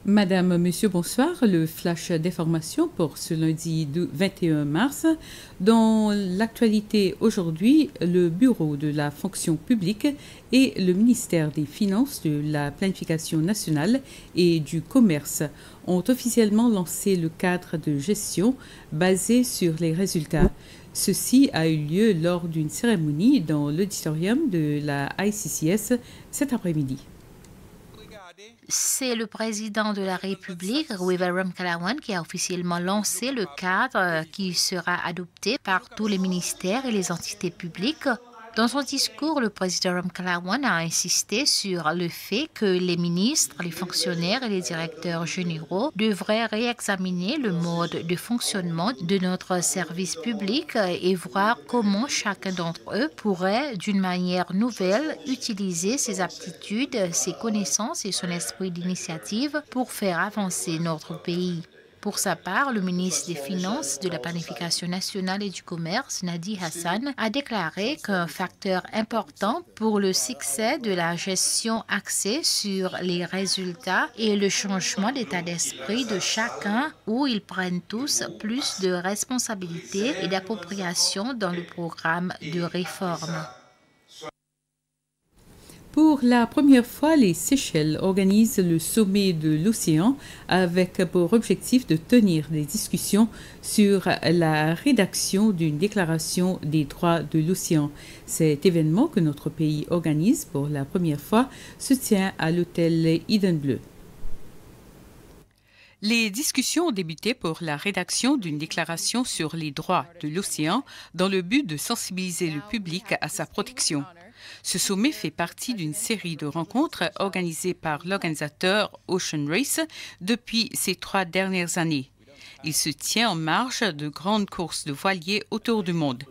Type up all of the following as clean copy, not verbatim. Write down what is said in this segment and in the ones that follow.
Madame, Monsieur, bonsoir. Le flash d'information pour ce lundi 21 mars. Dans l'actualité aujourd'hui, le Bureau de la fonction publique et le ministère des Finances, de la Planification nationale et du Commerce ont officiellement lancé le cadre de gestion basé sur les résultats. Ceci a eu lieu lors d'une cérémonie dans l'auditorium de la ICCS cet après-midi. C'est le président de la République, Wiveram Kalawan, qui a officiellement lancé le cadre qui sera adopté par tous les ministères et les entités publiques. Dans son discours, le président Ram Kalawan a insisté sur le fait que les ministres, les fonctionnaires et les directeurs généraux devraient réexaminer le mode de fonctionnement de notre service public et voir comment chacun d'entre eux pourrait, d'une manière nouvelle, utiliser ses aptitudes, ses connaissances et son esprit d'initiative pour faire avancer notre pays. Pour sa part, le ministre des Finances, de la Planification nationale et du Commerce, Nadi Hassan, a déclaré qu'un facteur important pour le succès de la gestion axée sur les résultats et le changement d'état d'esprit de chacun, où ils prennent tous plus de responsabilités et d'appropriation dans le programme de réforme. Pour la première fois, les Seychelles organisent le sommet de l'océan avec pour objectif de tenir des discussions sur la rédaction d'une déclaration des droits de l'océan. Cet événement que notre pays organise pour la première fois se tient à l'hôtel Eden Bleu. Les discussions ont débuté pour la rédaction d'une déclaration sur les droits de l'océan dans le but de sensibiliser le public à sa protection. Ce sommet fait partie d'une série de rencontres organisées par l'organisateur Ocean Race depuis ces 3 dernières années. Il se tient en marge de grandes courses de voiliers autour du monde.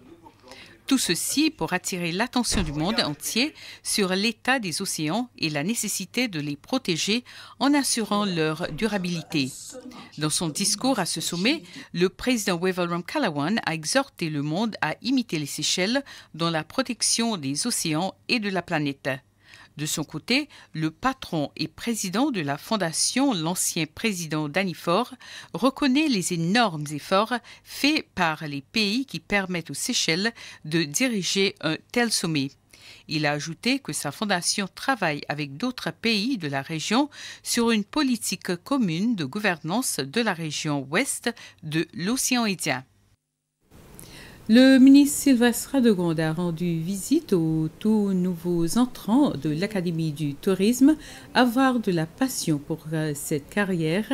Tout ceci pour attirer l'attention du monde entier sur l'état des océans et la nécessité de les protéger en assurant leur durabilité. Dans son discours à ce sommet, le président Wiveram Kalawan a exhorté le monde à imiter les Seychelles dans la protection des océans et de la planète. De son côté, le patron et président de la fondation, l'ancien président Danifor, reconnaît les énormes efforts faits par les pays qui permettent aux Seychelles de diriger un tel sommet. Il a ajouté que sa fondation travaille avec d'autres pays de la région sur une politique commune de gouvernance de la région ouest de l'océan Indien. Le ministre Sylvestre Radegonde a rendu visite aux tout nouveaux entrants de l'Académie du tourisme. Avoir de la passion pour cette carrière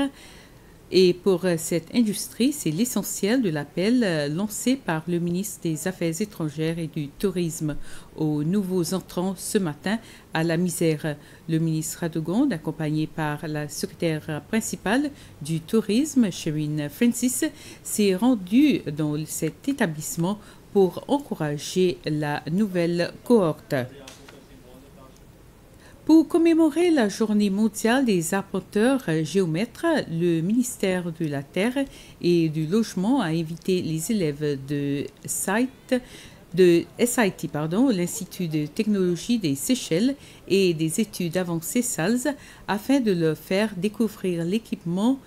et pour cette industrie, c'est l'essentiel de l'appel lancé par le ministre des Affaires étrangères et du Tourisme aux nouveaux entrants ce matin à la Misère. Le ministre Radegonde, accompagné par la secrétaire principale du tourisme, Sherine Francis, s'est rendu dans cet établissement pour encourager la nouvelle cohorte. Pour commémorer la Journée mondiale des arpenteurs géomètres, le ministère de la Terre et du Logement a invité les élèves de SIT, l'Institut de technologie des Seychelles et des études avancées SALS, afin de leur faire découvrir l'équipement,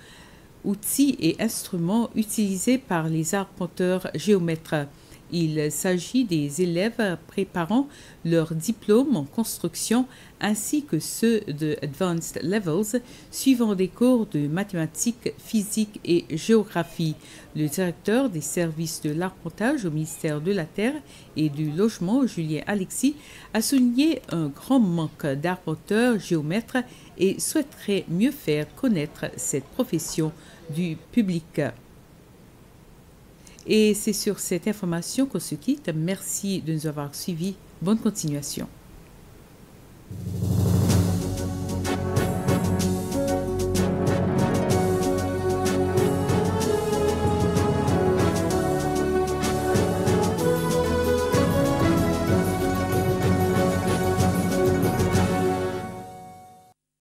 outils et instruments utilisés par les arpenteurs géomètres. Il s'agit des élèves préparant leur diplôme en construction ainsi que ceux de Advanced Levels suivant des cours de mathématiques, physique et géographie. Le directeur des services de l'arpentage au ministère de la Terre et du Logement, Julien Alexis, a souligné un grand manque d'arpenteurs géomètres et souhaiterait mieux faire connaître cette profession du public. Et c'est sur cette information qu'on se quitte. Merci de nous avoir suivis. Bonne continuation.